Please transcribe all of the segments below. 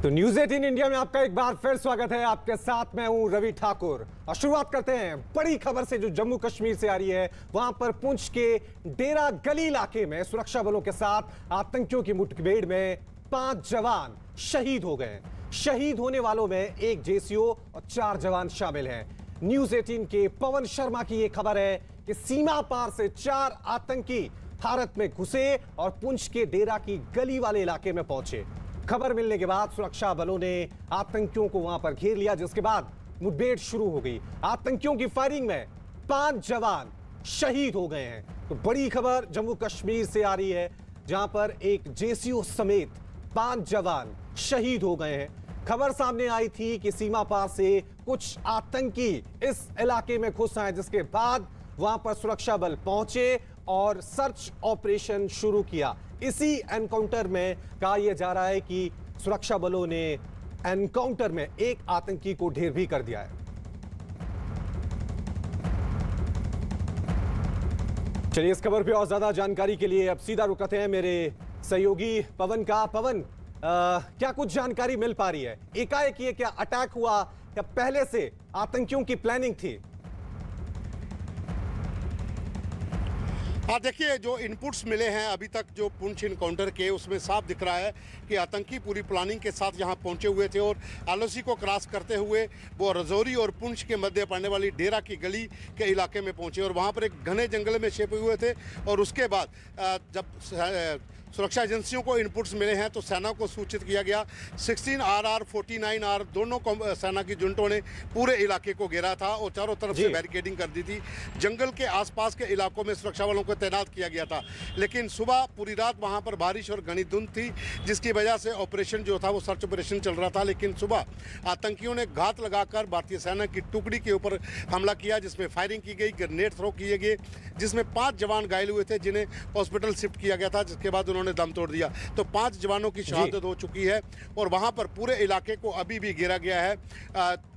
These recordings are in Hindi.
तो न्यूज 18 इंडिया में आपका एक बार फिर स्वागत है। आपके साथ मैं हूं रवि ठाकुर और शुरुआत करते हैं बड़ी खबर से जो जम्मू कश्मीर से आ रही है। वहां पर पुंछ के डेरा गली इलाके में सुरक्षा बलों के साथ आतंकियों की मुठभेड़ में 5 जवान शहीद हो गए। शहीद होने वालों में एक जेसीओ और 4 जवान शामिल हैं। न्यूज 18 के पवन शर्मा की यह खबर है कि सीमा पार से 4 आतंकी भारत में घुसे और पुंछ के डेरा की गली वाले इलाके में पहुंचे। खबर मिलने के बाद सुरक्षा बलों ने आतंकियों को वहां पर घेर लिया, जिसके बाद मुठभेड़ शुरू हो गई। आतंकियों की फायरिंग में 5 जवान शहीद हो गए हैं। तो बड़ी खबर जम्मू कश्मीर से आ रही है, जहां पर एक जेसीओ समेत 5 जवान शहीद हो गए हैं। खबर सामने आई थी कि सीमा पार से कुछ आतंकी इस इलाके में घुस आए, जिसके बाद वहां पर सुरक्षा बल पहुंचे और सर्च ऑपरेशन शुरू किया। इसी एनकाउंटर में कहा यह जा रहा है कि सुरक्षा बलों ने एनकाउंटर में एक आतंकी को ढेर भी कर दिया है। चलिए इस खबर पे और ज्यादा जानकारी के लिए अब सीधा रुक करते हैं मेरे सहयोगी पवन का। पवन, क्या कुछ जानकारी मिल पा रही है? एकाएक ये क्या अटैक हुआ या पहले से आतंकियों की प्लानिंग थी? हाँ, देखिए, जो इनपुट्स मिले हैं अभी तक जो पुंछ इनकाउंटर के, उसमें साफ दिख रहा है कि आतंकी पूरी प्लानिंग के साथ यहाँ पहुँचे हुए थे और एलओसी को क्रॉस करते हुए वो रजौरी और पुंछ के मध्य पड़ने वाली डेरा की गली के इलाके में पहुँचे और वहाँ पर एक घने जंगल में छिपे हुए थे। और उसके बाद जब सुरक्षा एजेंसियों को इनपुट्स मिले हैं तो सेना को सूचित किया गया। 16RR 49R दोनों सेना की जुंटों ने पूरे इलाके को घेरा था और चारों तरफ से बैरिकेडिंग कर दी थी। जंगल के आसपास के इलाकों में सुरक्षा बलों को तैनात किया गया था, लेकिन सुबह पूरी रात वहां पर बारिश और घनी धुंध थी, जिसकी वजह से ऑपरेशन जो था वो सर्च ऑपरेशन चल रहा था। लेकिन सुबह आतंकियों ने घात लगाकर भारतीय सेना की टुकड़ी के ऊपर हमला किया, जिसमें फायरिंग की गई, ग्रेनेड थ्रो किए गए, जिसमें 5 जवान घायल हुए थे जिन्हें हॉस्पिटल शिफ्ट किया गया था, जिसके बाद उन्होंने दम तोड़ दिया। तो 5 जवानों की शहादत हो चुकी है और वहां पर पूरे इलाके को अभी भी घेरा गया है।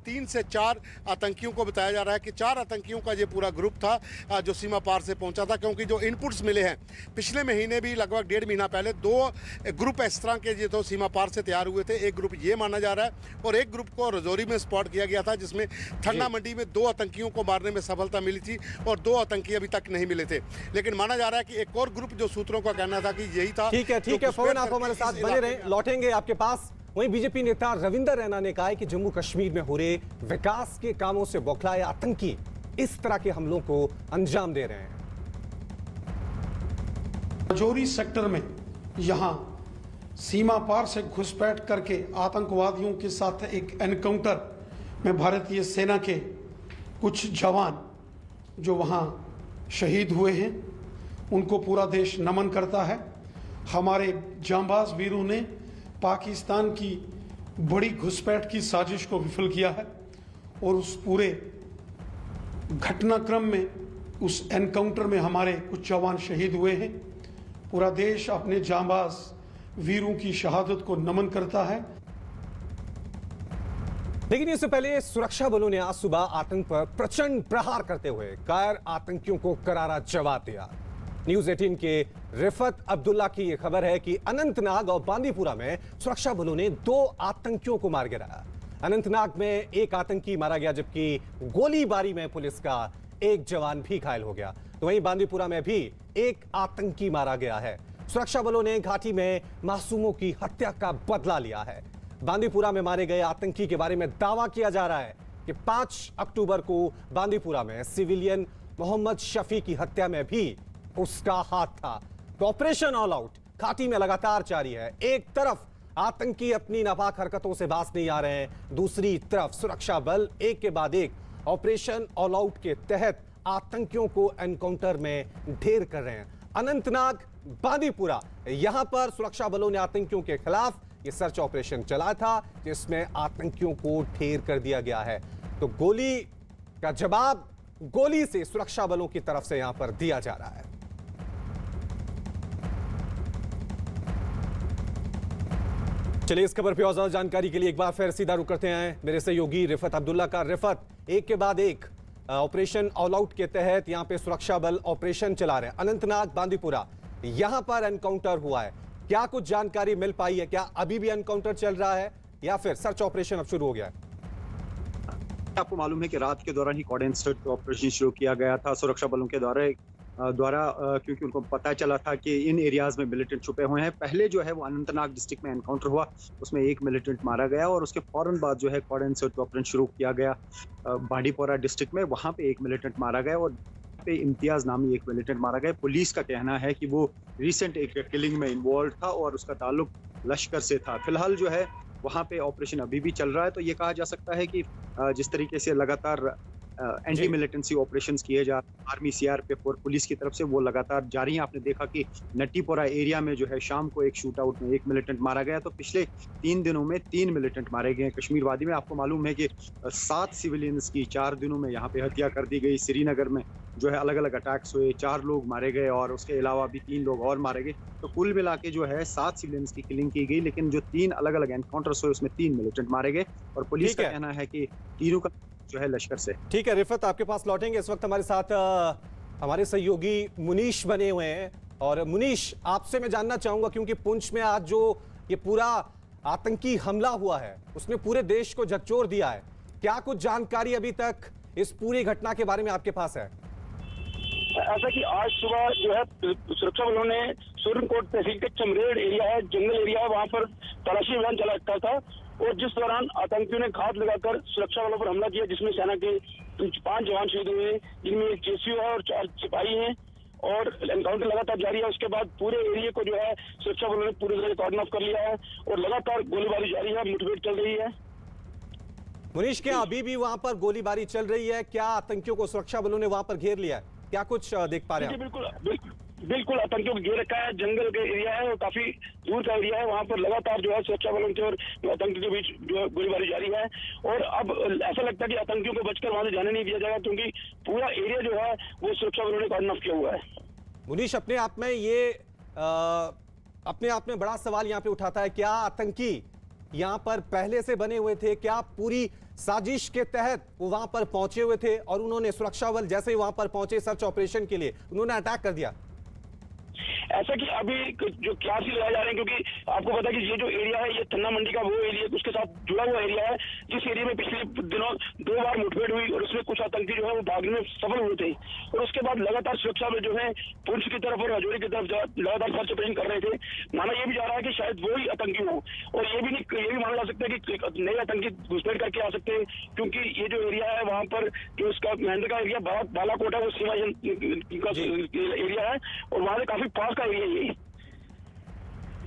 3 से 4 आतंकियों को बताया जा रहा है कि 4 आतंकियों का ये पूरा ग्रुप था जो सीमा पार से पहुंचा था, क्योंकि जो इनपुट्स मिले हैं पिछले महीने भी लगभग 1.5 महीना पहले 2 ग्रुप इस तरह के जो तो सीमा पार से तैयार हुए थे। एक ग्रुप ये माना जा रहा है और एक ग्रुप को रजौरी में स्पॉट किया गया था, जिसमें ठंडा मंडी में 2 आतंकियों को मारने में सफलता मिली थी और 2 आतंकी अभी तक नहीं मिले थे। लेकिन माना जा रहा है कि एक और ग्रुप जो सूत्रों का कहना था कि यही था। ठीक है पवन, आप हमारे साथ बने रहें, लौटेंगे आपके पास। वहीं बीजेपी नेता रविंदर रैना ने कहा है कि जम्मू कश्मीर में हो रहे विकास के कामों से बौखलाए आतंकी इस तरह के हमलों को अंजाम दे रहे हैं। रजौरी सेक्टर में यहां सीमा पार से घुसपैठ करके आतंकवादियों के साथ एक एनकाउंटर में भारतीय सेना के कुछ जवान जो वहां शहीद हुए हैं, उनको पूरा देश नमन करता है। हमारे जांबाज वीरों ने पाकिस्तान की बड़ी घुसपैठ की साजिश को विफल किया है और उस पूरे घटनाक्रम में, उस एनकाउंटर में हमारे कुछ जवान शहीद हुए हैं। पूरा देश अपने जांबाज वीरों की शहादत को नमन करता है। लेकिन इससे पहले सुरक्षा बलों ने आज सुबह आतंक पर प्रचंड प्रहार करते हुए कायर आतंकियों को करारा जवाब दिया। न्यूज 18 के रिफत अब्दुल्ला की यह खबर है कि अनंतनाग और बांदीपुरा में सुरक्षा बलों ने 2 आतंकियों को मार गिराया। अनंतनाग में एक आतंकी मारा गया, जबकि गोलीबारी में पुलिस का एक जवान भी घायल हो गया। तो वहीं बांदीपुरा में भी एक आतंकी मारा गया है। सुरक्षा बलों ने घाटी में मासूमों की हत्या का बदला लिया है। बांदीपुरा में मारे गए आतंकी के बारे में दावा किया जा रहा है कि 5 अक्टूबर को बांदीपुरा में सिविलियन मोहम्मद शफी की हत्या में भी उसका हाथ था। तो ऑपरेशन ऑल आउट घाटी में लगातार जारी है। एक तरफ आतंकी अपनी नापाक हरकतों से बाज नहीं आ रहे हैं, दूसरी तरफ सुरक्षा बल एक के बाद एक ऑपरेशन ऑल आउट के तहत आतंकियों को एनकाउंटर में ढेर कर रहे हैं। अनंतनाग, बांदीपुरा, यहां पर सुरक्षा बलों ने आतंकियों के खिलाफ यह सर्च ऑपरेशन चलाया था, जिसमें आतंकियों को ढेर कर दिया गया है। तो गोली का जवाब गोली से सुरक्षा बलों की तरफ से यहां पर दिया जा रहा है। चलिए इस खबर पर और ज्यादा जानकारी के लिए एक बार फिर सीधा रुक करते हैं मेरे सहयोगी रिफत अब्दुल्ला का। रिफत, एक के बाद एक ऑपरेशन ऑल आउट के तहत यहां पे सुरक्षा बल ऑपरेशन चला रहे हैं। अनंतनाग, बांदीपुरा, यहां पर एनकाउंटर हुआ है। क्या कुछ जानकारी मिल पाई है? क्या अभी भी एनकाउंटर चल रहा है? या फिर सर्च ऑपरेशन अब शुरू हो गया है? आपको मालूम है कि रात के दौरान ही कॉर्डिनेट सर्च ऑपरेशन शुरू किया गया था सुरक्षा बलों के द्वारा क्योंकि उनको पता चला था कि इन एरियाज में मिलिटेंट छुपे हुए हैं। पहले जो है वो अनंतनाग डिस्ट्रिक्ट में एनकाउंटर हुआ, उसमें एक मिलिटेंट मारा गया और उसके फौरन बाद जो है कॉर्डिनेट सर्च ऑपरेशन शुरू किया गया बांडीपोरा डिस्ट्रिक्ट में। वहाँ पे एक मिलिटेंट मारा गया और पे इम्तियाज नामी एक मिलिटेंट मारा गया। पुलिस का कहना है कि वो रिसेंट एक किलिंग में इन्वॉल्व था और उसका ताल्लुक लश्कर से था। फिलहाल जो है वहाँ पे ऑपरेशन अभी भी चल रहा है। तो ये कहा जा सकता है कि जिस तरीके से लगातार एंटी मिलिटेंसी ऑपरेशंस किए जा रहे हैं आर्मी, सीआरपीएफ और पुलिस की तरफ से, वो लगातार जारी हैं। आपने देखा कि नट्टीपोरा एरिया में जो है शाम को एक शूट आउट में एक मिलिटेंट मारा गया। तो पिछले 3 दिनों में 3 मिलिटेंट मारे गए कश्मीर वादी में। आपको मालूम है कि 7 सिविलियंस की 4 दिनों में यहाँ पे हत्या कर दी गई। श्रीनगर में जो है अलग अलग अटैक्स हुए, 4 लोग मारे गए और उसके अलावा भी 3 लोग और मारे गए। तो कुल मिला के जो है 7 सिविलियंस की किलिंग की गई, लेकिन जो 3 अलग अलग एनकाउंटर्स हुए उसमें 3 मिलिटेंट मारे गए और पुलिस का कहना है कि तीनों का जो है लश्कर से। ठीक है रिफत, आपके पास लौटेंगे। इस वक्त हमारे साथ हमारे सहयोगी मुनीश बने हुए हैं। और मुनीश, आपसे मैं जानना चाहूंगा, क्योंकि पुंछ में आज जो ये पूरा आतंकी हमला हुआ है उसने पूरे देश को झकझोर दिया है। क्या कुछ जानकारी अभी तक इस पूरी घटना के बारे में आपके पास है? ऐसा कि आज सुबह जो है सुरक्षा बलों ने सूरनकोट तहसील के चमरेड़ एरिया है, जंगल एरिया है, वहां पर तलाशी अभियान चला रखा था और जिस दौरान आतंकियों ने घात लगाकर सुरक्षा बलों पर हमला किया, जिसमें सेना के 5 जवान शहीद हुए हैं, जिनमें एक जेसीओ है और 4 सिपाही हैं और एनकाउंटर लगातार जारी है। उसके बाद पूरे एरिया को जो है सुरक्षा बलों ने पूरी तरह कॉर्डन ऑफ कर लिया है और लगातार गोलीबारी जारी है, मुठभेड़ चल रही है। मुनीश, क्या अभी भी वहां पर गोलीबारी चल रही है? क्या आतंकियों को सुरक्षा बलों ने वहां पर घेर लिया है? क्या कुछ देख पा रहे हैं? बिल्कुल आतंकियों को घेर रखा है। जंगल का एरिया है और काफी दूर का एरिया है, वहां पर लगातार जो है सुरक्षा बलों के और आतंकियों के बीच जो है गोलीबारी जारी है। और अब ऐसा लगता है कि आतंकियों को बचकर वहां से जाने नहीं दिया जाएगा, क्योंकि पूरा एरिया जो है वो सुरक्षा बलों ने कॉर्डन ऑफ किया हुआ है। मुनीश, अपने आप में ये अपने आप में बड़ा सवाल यहाँ पे उठाता है, क्या आतंकी यहाँ पर पहले से बने हुए थे? क्या पूरी साजिश के तहत वो वहां पर पहुंचे हुए थे और उन्होंने सुरक्षा बल जैसे ही वहां पर पहुंचे सर्च ऑपरेशन के लिए उन्होंने अटैक कर दिया? ऐसा कि अभी जो क्लास ही लगाए जा रहे हैं, क्योंकि आपको पता है कि ये जो एरिया है ये थन्ना मंडी का वो एरिया उसके साथ जुड़ा हुआ एरिया है, जिस एरिया में पिछले दिनों 2 बार मुठभेड़ हुई और उसमें कुछ आतंकी जो है वो भागने में सफल हुए थे। और उसके बाद लगातार सुरक्षा बल जो है पुंछ की तरफ और राजौरी की तरफ लगातार सर्च ऑपरेशन कर रहे थे। माना ये भी जा रहा है कि शायद वो ही आतंकी हो और ये भी माना जा सकता है कि नए आतंकी घुसपैठ करके आ सकते हैं, क्योंकि ये जो एरिया है वहां पर जो इसका महेंद्र का एरिया बालाकोट है वो सीमा का एरिया है और वहां से काफी पास का एरिया यही।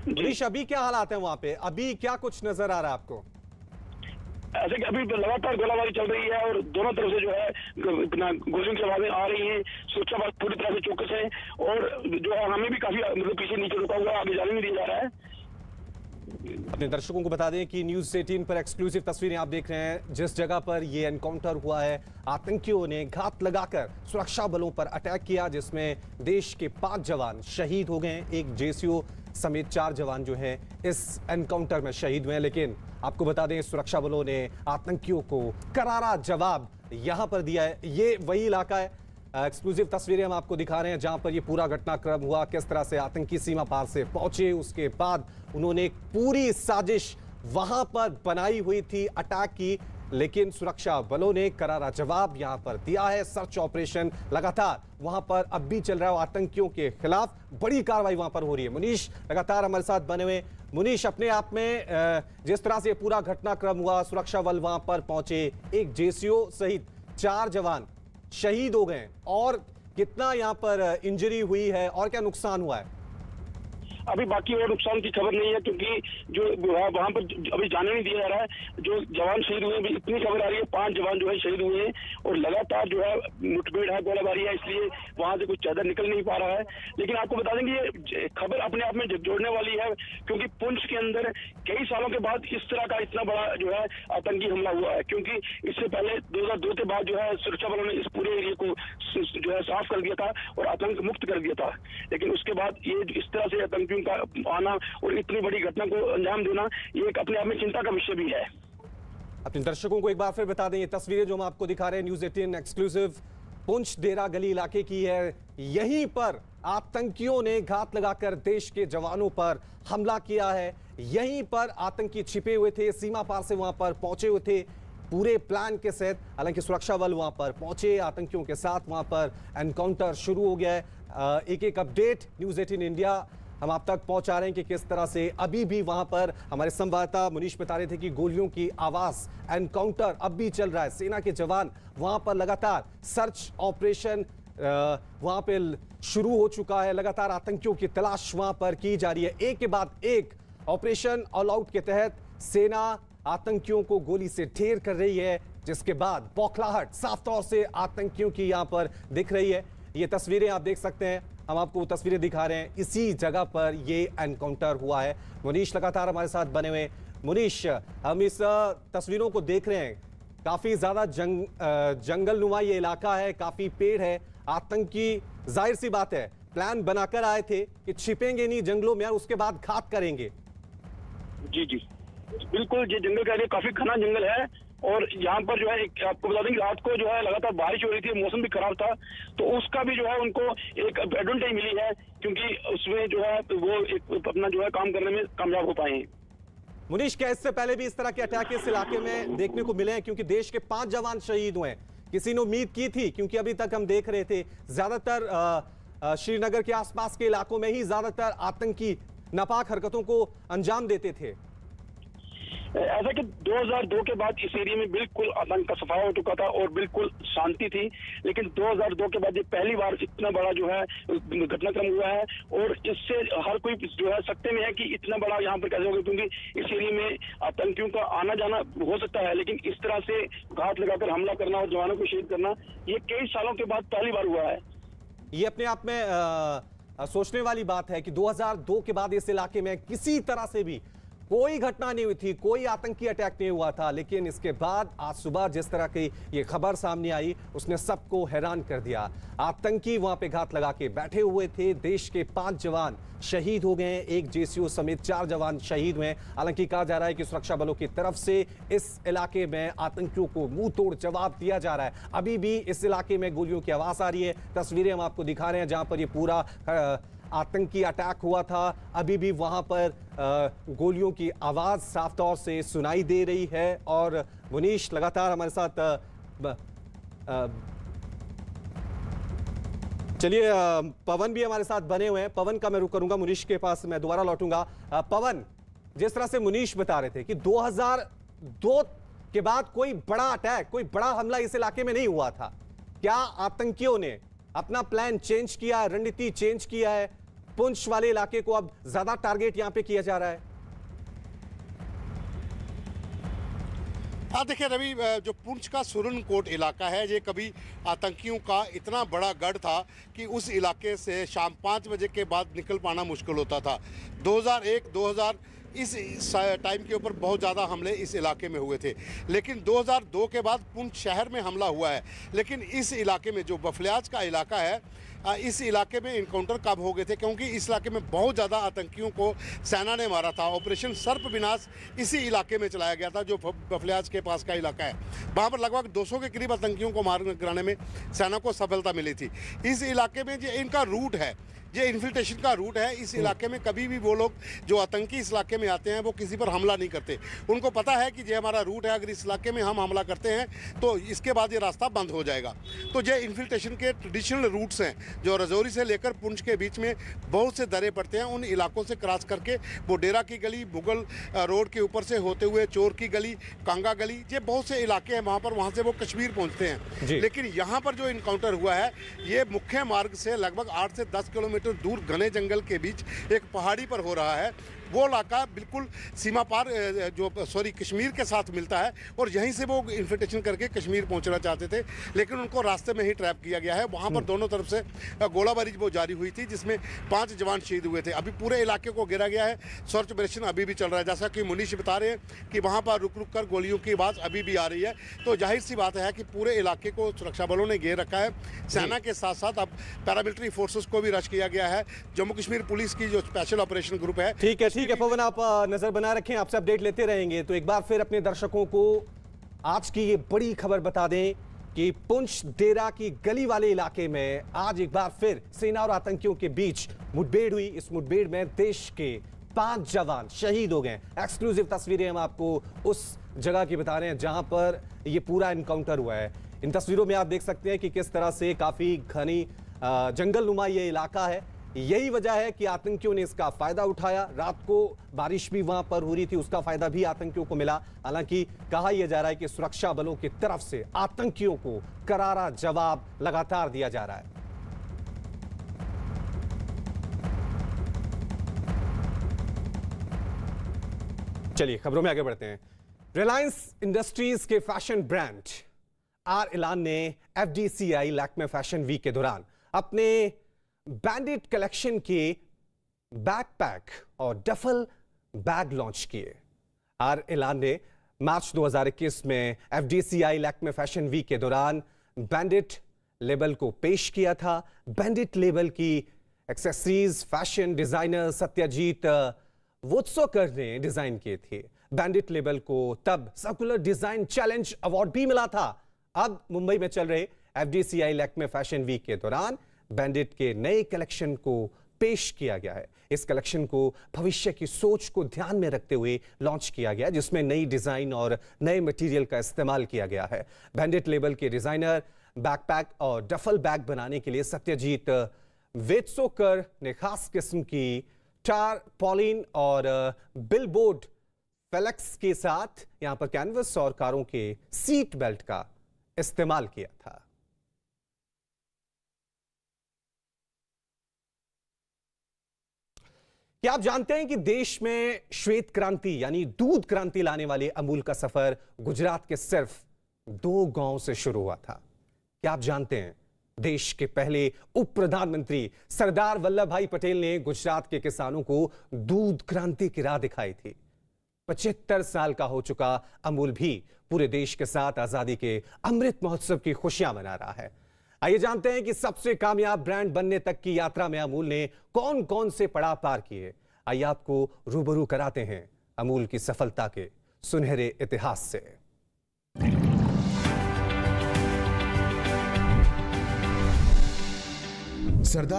मुनीश, अभी क्या हालात हैं वहां पे? अभी क्या कुछ नजर आ रहा है आपको? ऐसे कि अभी लगातार गोलाबारी चल रही है और दोनों तरफ से जो है गोलियों की आवाजें आ रही हैं। सुरक्षा बल पूरी तरह से चौकस है और जो है हमें भी काफी मतलब पीछे नीचे रुका हुआ, आगे जाने नहीं दिया जा रहा है। अपने दर्शकों को बता दें कि न्यूज़ 18 पर एक्सक्लूसिव तस्वीरें आप देख रहे हैं। जिस जगह पर ये एनकाउंटर हुआ है, आतंकियों ने घात लगाकर सुरक्षा बलों पर अटैक किया, जिसमें देश के 5 जवान शहीद हो गए। एक जेसीओ समेत 4 जवान जो हैं इस एनकाउंटर में शहीद हुए हैं। लेकिन आपको बता दें सुरक्षा बलों ने आतंकियों को करारा जवाब यहां पर दिया है। ये वही इलाका है, एक्सक्लूसिव तस्वीरें हम आपको दिखा रहे हैं जहां पर ये पूरा घटनाक्रम हुआ, किस तरह से आतंकी सीमा पार से पहुंचे। उसके बाद उन्होंने एक पूरी साजिश वहां पर बनाई हुई थी अटैक की, लेकिन सुरक्षा बलों ने करारा जवाब यहां पर दिया है। सर्च ऑपरेशन लगातार वहां पर अब भी चल रहा है। आतंकियों के खिलाफ बड़ी कार्रवाई वहां पर हो रही है। मुनीश लगातार हमारे साथ बने हुए। मुनीश, अपने आप में जिस तरह से पूरा घटनाक्रम हुआ, सुरक्षा बल वहां पर पहुंचे, एक जेसीओ सहित 4 जवान शहीद हो गए और कितना यहां पर इंजरी हुई है और क्या नुकसान हुआ है? अभी बाकी और नुकसान की खबर नहीं है, क्योंकि जो वहां पर अभी जाने नहीं दिया जा रहा है। जो जवान शहीद हुए हैं इतनी खबर आ रही है, 5 जवान जो है शहीद हुए हैं और लगातार जो है मुठभेड़ है, गोलाबारी है, इसलिए वहां से कुछ ज्यादा निकल नहीं पा रहा है। लेकिन आपको बता देंगे ये खबर अपने आप में जोड़ने वाली है, क्योंकि पुंछ के अंदर कई सालों के बाद इस तरह का इतना बड़ा जो है आतंकी हमला हुआ है, क्योंकि इससे पहले 2002 के बाद जो है सुरक्षा बलों ने इस पूरे एरिया को जो है साफ कर दिया था और आतंक मुक्त कर दिया था। लेकिन उसके बाद ये इस तरह से आतंकियों का आना और इतनी बड़ी घटना को अंजाम देना, ये एक अपने आप में चिंता का विषय भी है। अपने दर्शकों को एक बार फिर बता दें, ये तस्वीरें जो हम आपको दिखा रहे हैं न्यूज़ 18 एक्सक्लूसिव पुंछ डेरा गली इलाके की है। यहीं पर आतंकियों ने घात लगाकर देश के जवानों पर हमला किया है। यहीं पर आतंकी छिपे हुए थे, सीमा पार से वहां पर पहुंचे हुए थे पूरे प्लान के साथ। हालांकि सुरक्षा बल वहां पर पहुंचे, आतंकियों के साथ वहां पर एनकाउंटर शुरू हो गया है। एक एक अपडेट न्यूज़ 18 इंडिया हम आप तक पहुंचा रहे हैं कि किस तरह से अभी भी वहां पर हमारे संवाददाता मुनीश बता रहे थे कि गोलियों की आवाज, एनकाउंटर अब भी चल रहा है। सेना के जवान वहां पर लगातार सर्च ऑपरेशन वहां पे शुरू हो चुका है। लगातार आतंकियों की तलाश वहां पर की जा रही है। एक के बाद एक ऑपरेशन ऑल आउट के तहत सेना आतंकियों को गोली से ढेर कर रही है, जिसके बाद बौखलाहट साफ तौर से आतंकियों की यहां पर दिख रही है। ये तस्वीरें आप देख सकते हैं, हम आपको तस्वीरें दिखा रहे हैं। इसी जगह पर ये एनकाउंटर हुआ है। मुनीश लगातार हमारे साथ बने हुए। मुनीश, हम इस तस्वीरों को देख रहे हैं, काफी ज्यादा जंगल नुमा ये इलाका है, काफी पेड़ है। आतंकी जाहिर सी बात है प्लान बनाकर आए थे कि छिपेंगे नहीं जंगलों में और उसके बाद घात करेंगे। जी जी बिल्कुल, ये जंगल का एरिया काफी घना जंगल है और यहाँ पर जो है आपको बता दें कि रात को जो है लगातार बारिश हो रही थी, मौसम भी खराब था, तो उसका भी जो है उनको एक एडवांटेज मिली है, क्योंकि उसमें जो है वो एक अपना जो है काम करने में कामयाब हो पाए हैं। मुनीश, क्या इससे पहले भी इस तरह के अटैक इस इलाके में देखने को मिले हैं? क्योंकि देश के 5 जवान शहीद हुए हैं। किसी ने उम्मीद की थी? क्योंकि अभी तक हम देख रहे थे ज्यादातर श्रीनगर के आसपास के इलाकों में ही ज्यादातर आतंकी नापाक हरकतों को अंजाम देते थे। ऐसा कि 2002 के बाद इस एरिया में बिल्कुल आतंक का सफाया हो चुका था और बिल्कुल शांति थी, लेकिन 2002 के बाद ये पहली बार इतना बड़ा जो है घटनाक्रम हुआ है और इससे हर कोई जो है सकते में है कि इतना बड़ा यहाँ पर कैसे होगा, क्योंकि इस एरिया में आतंकियों का आना जाना हो सकता है, लेकिन इस तरह से घात लगाकर हमला करना और जवानों को शहीद करना ये कई सालों के बाद पहली बार हुआ है। ये अपने आप में सोचने वाली बात है कि 2002 के बाद इस इलाके में किसी तरह से भी कोई घटना नहीं हुई थी, कोई आतंकी अटैक नहीं हुआ था, लेकिन इसके बाद आज सुबह जिस तरह की ये खबर सामने आई उसने सबको हैरान कर दिया। आतंकी वहां पे घात लगा के बैठे हुए थे। देश के 5 जवान शहीद हो गए हैं, एक जेसीओ समेत 4 जवान शहीद हुए हैं। हालांकि कहा जा रहा है कि सुरक्षा बलों की तरफ से इस इलाके में आतंकियों को मुंह तोड़ जवाब दिया जा रहा है। अभी भी इस इलाके में गोलियों की आवाज आ रही है। तस्वीरें हम आपको दिखा रहे हैं जहां पर ये पूरा आतंकी अटैक हुआ था। अभी भी वहां पर गोलियों की आवाज साफ तौर से सुनाई दे रही है। और मुनीश लगातार हमारे साथ चलिए पवन भी हमारे साथ बने हुए हैं। पवन का मैं रुक करूंगा, मुनीश के पास मैं दोबारा लौटूंगा। पवन, जिस तरह से मुनीश बता रहे थे कि 2002 के बाद कोई बड़ा अटैक, कोई बड़ा हमला इस इलाके में नहीं हुआ था, क्या आतंकियों ने अपना प्लान चेंज किया है, रणनीति चेंज किया है? पुंछ वाले इलाके को अब ज्यादा टारगेट यहां पे किया जा रहा है। देखिए रवि, जो पुंछ का सुरनकोट इलाका है, ये कभी आतंकियों का इतना बड़ा गढ़ था कि उस इलाके से शाम 5 बजे के बाद निकल पाना मुश्किल होता था। 2001-2000 इस टाइम के ऊपर बहुत ज़्यादा हमले इस इलाके में हुए थे, लेकिन 2002 के बाद पुंछ शहर में हमला हुआ है। लेकिन इस इलाके में जो बफलियाज का इलाका है, इस इलाके में इनकाउंटर कब हो गए थे, क्योंकि इस इलाके में बहुत ज़्यादा आतंकियों को सेना ने मारा था। ऑपरेशन सर्प विनाश इसी इलाके में चलाया गया था, जो बफलियाज के पास का इलाका है। वहाँ पर लगभग 200 के करीब आतंकियों को मार गिराने में सेना को सफलता मिली थी। इस इलाके में जो इनका रूट है, ये इन्फिल्ट्रेशन का रूट है। इस इलाके में कभी भी वो लोग जो आतंकी इस इलाके में आते हैं वो किसी पर हमला नहीं करते। उनको पता है कि ये हमारा रूट है, अगर इस इलाके में हम हमला करते हैं तो इसके बाद ये रास्ता बंद हो जाएगा। तो ये इन्फिल्ट्रेशन के ट्रेडिशनल रूट्स हैं जो रजौरी से लेकर पुंछ के बीच में बहुत से दरे पड़ते हैं। उन इलाकों से क्रॉस करके वो डेरा की गली, मुगल रोड के ऊपर से होते हुए चोर की गली, कांगा गली, ये बहुत से इलाके हैं वहाँ पर, वहाँ से वो कश्मीर पहुँचते हैं। लेकिन यहाँ पर जो इनकाउंटर हुआ है ये मुख्य मार्ग से लगभग 8 से 10 किलोमीटर दूर घने जंगल के बीच एक पहाड़ी पर हो रहा है। वो इलाका बिल्कुल सीमा पार कश्मीर के साथ मिलता है और यहीं से वो इन्फिल्ट्रेशन करके कश्मीर पहुंचना चाहते थे, लेकिन उनको रास्ते में ही ट्रैप किया गया है। वहां पर दोनों तरफ से गोलाबारी वो जारी हुई थी, जिसमें 5 जवान शहीद हुए थे। अभी पूरे इलाके को घेरा गया है, सर्च ऑपरेशन अभी भी चल रहा है। जैसा कि मुनीश बता रहे हैं कि वहाँ पर रुक रुक कर गोलियों की आवाज़ अभी भी आ रही है, तो जाहिर सी बात है कि पूरे इलाके को सुरक्षा बलों ने घेर रखा है। सेना के साथ साथ अब पैरामिलिट्री फोर्सेस को भी रश किया गया है। जम्मू कश्मीर पुलिस की जो स्पेशल ऑपरेशन ग्रुप है। ठीक है पवन, आप नजर बनाए रखें, आपसे अपडेट लेते रहेंगे। तो एक बार फिर अपने दर्शकों को आज की ये बड़ी खबर बता दें कि पुंछ डेरा की गली वाले इलाके में आज एक बार फिर सेना और आतंकियों के बीच मुठभेड़ हुई। इस मुठभेड़ में देश के 5 जवान शहीद हो गए। एक्सक्लूसिव तस्वीरें हम आपको उस जगह की बता रहे हैं जहां पर यह पूरा एनकाउंटर हुआ है। इन तस्वीरों में आप देख सकते हैं कि किस तरह से काफी घनी जंगलनुमा ये इलाका है। यही वजह है कि आतंकियों ने इसका फायदा उठाया। रात को बारिश भी वहां पर हो रही थी, उसका फायदा भी आतंकियों को मिला। हालांकि कहा यह जा रहा है कि सुरक्षा बलों की तरफ से आतंकियों को करारा जवाब लगातार दिया जा रहा है। चलिए खबरों में आगे बढ़ते हैं। रिलायंस इंडस्ट्रीज के फैशन ब्रांड आर एलान ने एफडीसीआई लैक्मे फैशन वीक के दौरान अपने बैंडिट कलेक्शन के बैकपैक और डफल बैग लॉन्च किए। आर एलान ने मार्च 2021 में एफडीसीआई लैक्मे फैशन वीक के दौरान बैंडिट लेबल को पेश किया था। बैंडिट लेबल की एक्सेसरीज फैशन डिजाइनर सत्यजीत वोत्सोकर ने डिजाइन किए थे। बैंडिट लेबल को तब सर्कुलर डिजाइन चैलेंज अवार्ड भी मिला था। अब मुंबई में चल रहे एफडीसीआई लैक्मे फैशन वीक के दौरान बैंडिट के नए कलेक्शन को पेश किया गया है। इस कलेक्शन को भविष्य की सोच को ध्यान में रखते हुए लॉन्च किया गया, जिसमें नई डिजाइन और नए मटेरियल का इस्तेमाल किया गया है। बैंडिट लेबल के डिजाइनर बैकपैक और डफल बैग बनाने के लिए सत्यजीत वेत्सोकर ने खास किस्म की टारपॉलिन और बिलबोर्ड फ्लेक्स के साथ यहां पर कैनवस और कारों के सीट बेल्ट का इस्तेमाल किया था। क्या आप जानते हैं कि देश में श्वेत क्रांति यानी दूध क्रांति लाने वाले अमूल का सफर गुजरात के सिर्फ 2 गांव से शुरू हुआ था? क्या आप जानते हैं देश के पहले उप प्रधानमंत्री सरदार वल्लभ भाई पटेल ने गुजरात के किसानों को दूध क्रांति की राह दिखाई थी। 75 साल का हो चुका अमूल भी पूरे देश के साथ आजादी के अमृत महोत्सव की खुशियां मना रहा है। आइए जानते हैं कि सबसे कामयाब ब्रांड बनने तक की यात्रा में अमूल ने कौन कौन से पड़ाव पार किए। आइए आपको रूबरू कराते हैं अमूल की सफलता के सुनहरे इतिहास से। सरदार